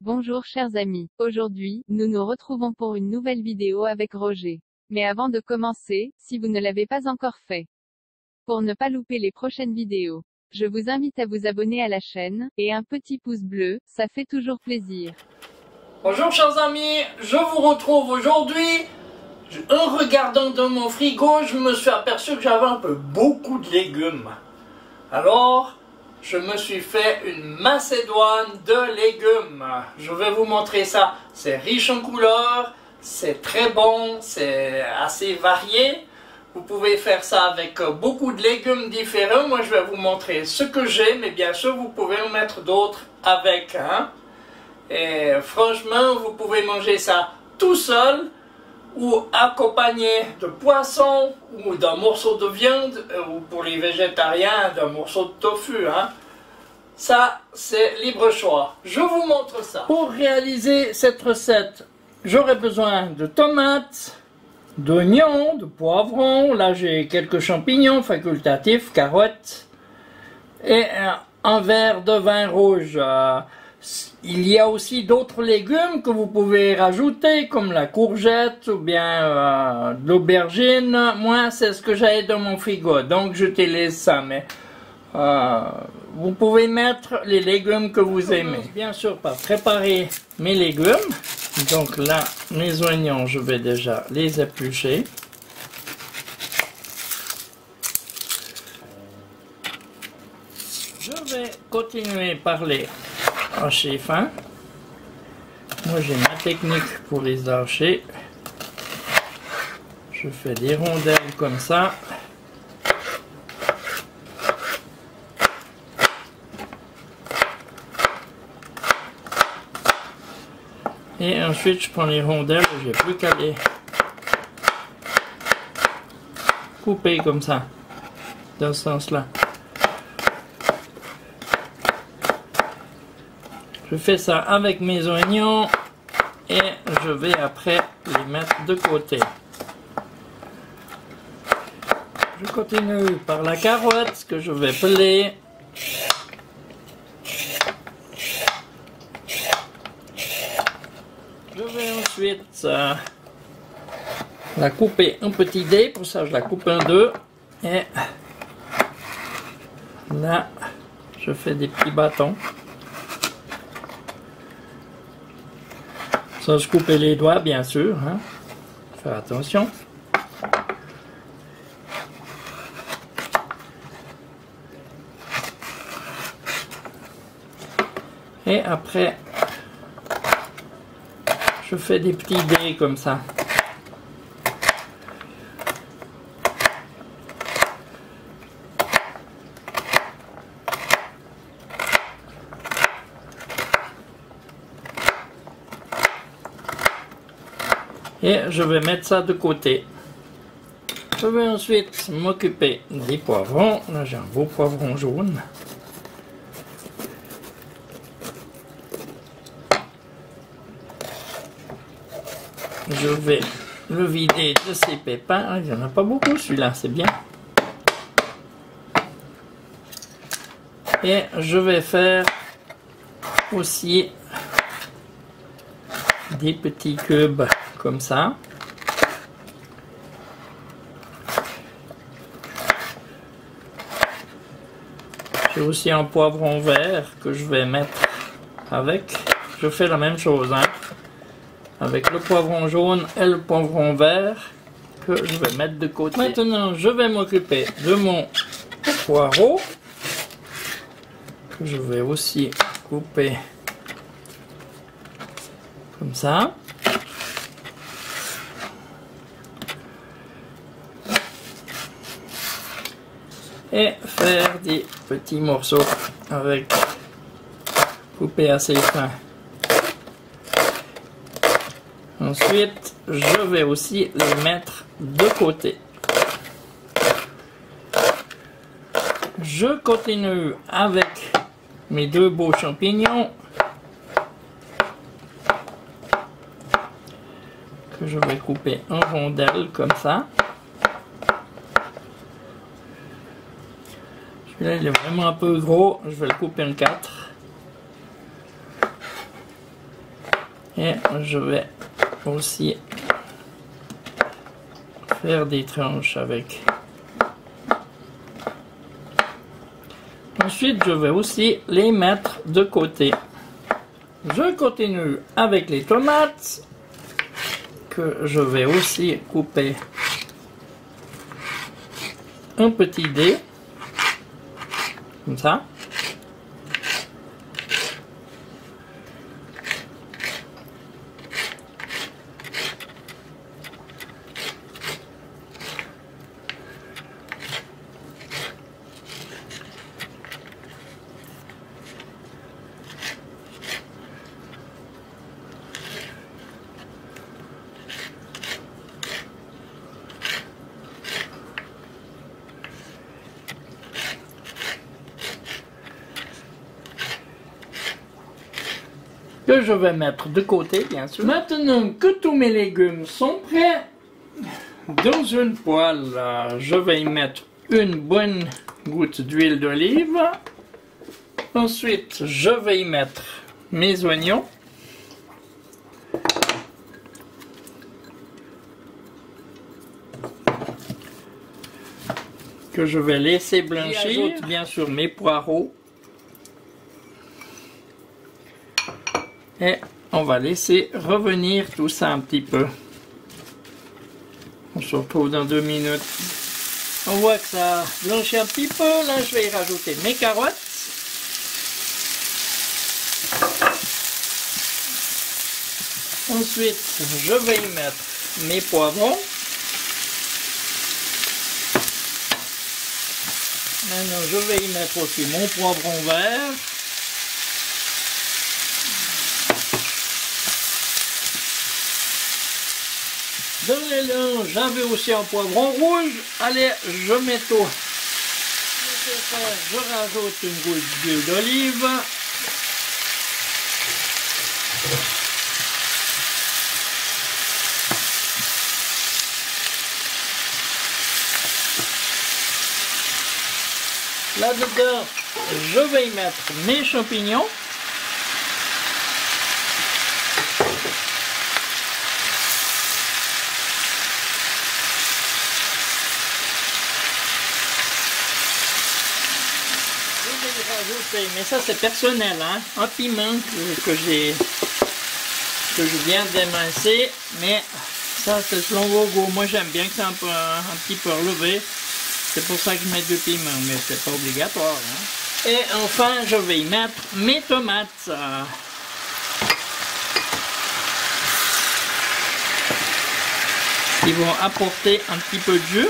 Bonjour chers amis, aujourd'hui, nous nous retrouvons pour une nouvelle vidéo avec Roger. Mais avant de commencer, si vous ne l'avez pas encore fait, pour ne pas louper les prochaines vidéos, je vous invite à vous abonner à la chaîne, et un petit pouce bleu, ça fait toujours plaisir. Bonjour chers amis, je vous retrouve aujourd'hui. En regardant dans mon frigo, je me suis aperçu que j'avais un peu beaucoup de légumes. Alors, je me suis fait une macédoine de légumes. Je vais vous montrer ça. C'est riche en couleurs, c'est très bon, c'est assez varié. Vous pouvez faire ça avec beaucoup de légumes différents. Moi, je vais vous montrer ce que j'ai, mais bien sûr, vous pouvez en mettre d'autres avec. Et franchement, vous pouvez manger ça tout seul ou accompagné de poisson ou d'un morceau de viande ou pour les végétariens d'un morceau de tofu. Ça, c'est libre choix. Je vous montre ça. Pour réaliser cette recette, j'aurai besoin de tomates, d'oignons, de poivrons. Là, j'ai quelques champignons facultatifs, carottes et un verre de vin rouge. Il y a aussi d'autres légumes que vous pouvez rajouter, comme la courgette ou bien de l'aubergine. Moi, c'est ce que j'ai dans mon frigo, donc j'utilise ça. Mais vous pouvez mettre les légumes que vous aimez. Bien sûr, par préparer mes légumes. Donc là, mes oignons, je vais déjà les éplucher. Je vais continuer par les hacher fin. Moi j'ai ma technique pour les hacher. Je fais des rondelles comme ça. Et ensuite je prends les rondelles et j'ai plus qu'à les couper comme ça, dans ce sens-là. Je fais ça avec mes oignons et je vais après les mettre de côté. Je continue par la carotte que je vais peler. Je vais ensuite la couper en petits dés, pour ça je la coupe en deux. Et là, je fais des petits bâtons. Sans se couper les doigts, bien sûr. Faire attention. Et après, je fais des petits dés comme ça. Et je vais mettre ça de côté. Je vais ensuite m'occuper des poivrons. Là j'ai un beau poivron jaune. Je vais le vider de ses pépins. Il n'y en a pas beaucoup celui-là, c'est bien. Et je vais faire aussi des petits cubes comme ça. J'ai aussi un poivron vert que je vais mettre avec. Je fais la même chose avec le poivron jaune et le poivron vert que je vais mettre de côté. Maintenant, je vais m'occuper de mon poireau que je vais aussi couper comme ça. Et faire des petits morceaux avec coupé assez fin. Ensuite, je vais aussi les mettre de côté. Je continue avec mes deux beaux champignons que je vais couper en rondelles comme ça. Celui-là, il est vraiment un peu gros. Je vais le couper en 4. Et je vais aussi faire des tranches avec. Ensuite, je vais aussi les mettre de côté. Je continue avec les tomates que je vais aussi couper un petit dé, comme ça. Que je vais mettre de côté, bien sûr. Maintenant que tous mes légumes sont prêts, dans une poêle, je vais y mettre une bonne goutte d'huile d'olive. Ensuite, je vais y mettre mes oignons. Que je vais laisser blanchir. J'ajoute bien sûr mes poireaux. Et on va laisser revenir tout ça un petit peu. On se retrouve dans 2 minutes. On voit que ça blanchit un petit peu. Là, je vais y rajouter mes carottes. Ensuite, je vais y mettre mes poivrons. Maintenant, je vais y mettre aussi mon poivron vert. Dans les langes, j'avais aussi un poivron rouge. Allez, je mets tout. Je rajoute une goutte d'huile d'olive. Là-dedans, je vais y mettre mes champignons. Mais ça c'est personnel, hein? Un piment que je viens d'émincer, mais ça c'est selon vos goûts. Moi j'aime bien que c'est un petit peu relevé, c'est pour ça que je mets 2 piments, mais c'est pas obligatoire, hein? Et enfin je vais y mettre mes tomates. Qui vont apporter un petit peu de jus.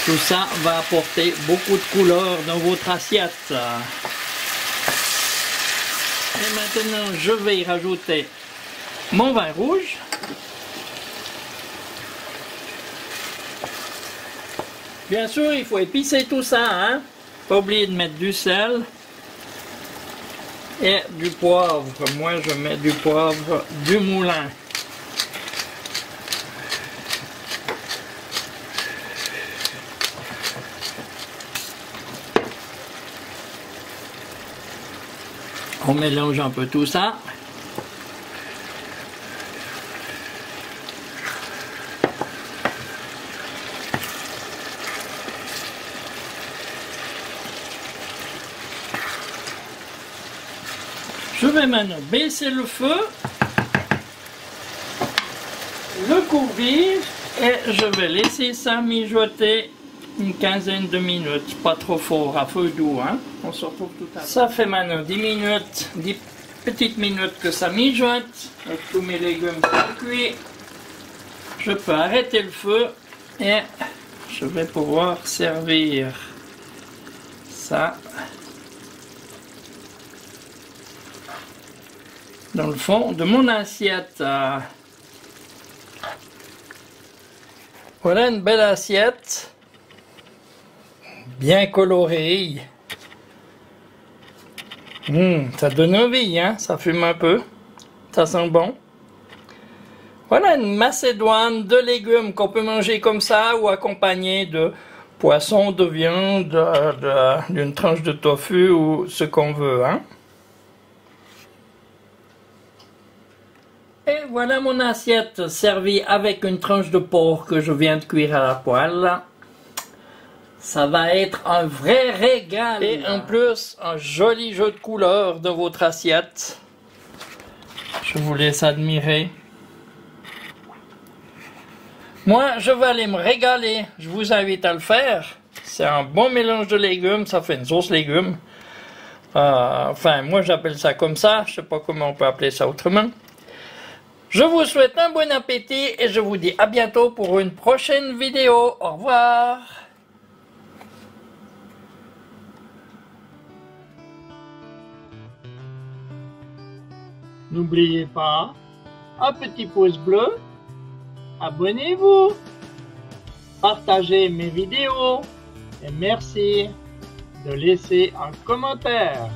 Tout ça va apporter beaucoup de couleur dans votre assiette. Et maintenant, je vais y rajouter mon vin rouge. Bien sûr, il faut épicer tout ça, hein. Pas oublier de mettre du sel et du poivre. Moi, je mets du poivre du moulin. On mélange un peu tout ça. Je vais maintenant baisser le feu, le couvrir et je vais laisser ça mijoter une quinzaine de minutes, pas trop fort, à feu doux, hein. On se retrouve tout à l'heure. Ça fait maintenant 10 minutes, 10 petites minutes que ça mijote, avec tous mes légumes cuits. Je peux arrêter le feu et je vais pouvoir servir ça dans le fond de mon assiette. Voilà une belle assiette. Bien coloré. Ça donne envie, hein? Ça fume un peu. Ça sent bon. Voilà une macédoine de légumes qu'on peut manger comme ça ou accompagné de poisson, de viande, d'une tranche de tofu ou ce qu'on veut, hein. Et voilà mon assiette servie avec une tranche de porc que je viens de cuire à la poêle. Ça va être un vrai régal. Et en plus, un joli jeu de couleurs de votre assiette. Je vous laisse admirer. Moi, je vais aller me régaler. Je vous invite à le faire. C'est un bon mélange de légumes. Ça fait une sauce légumes. Enfin, moi j'appelle ça comme ça. Je sais pas comment on peut appeler ça autrement. Je vous souhaite un bon appétit et je vous dis à bientôt pour une prochaine vidéo. Au revoir. N'oubliez pas, un petit pouce bleu, abonnez-vous, partagez mes vidéos et merci de laisser un commentaire.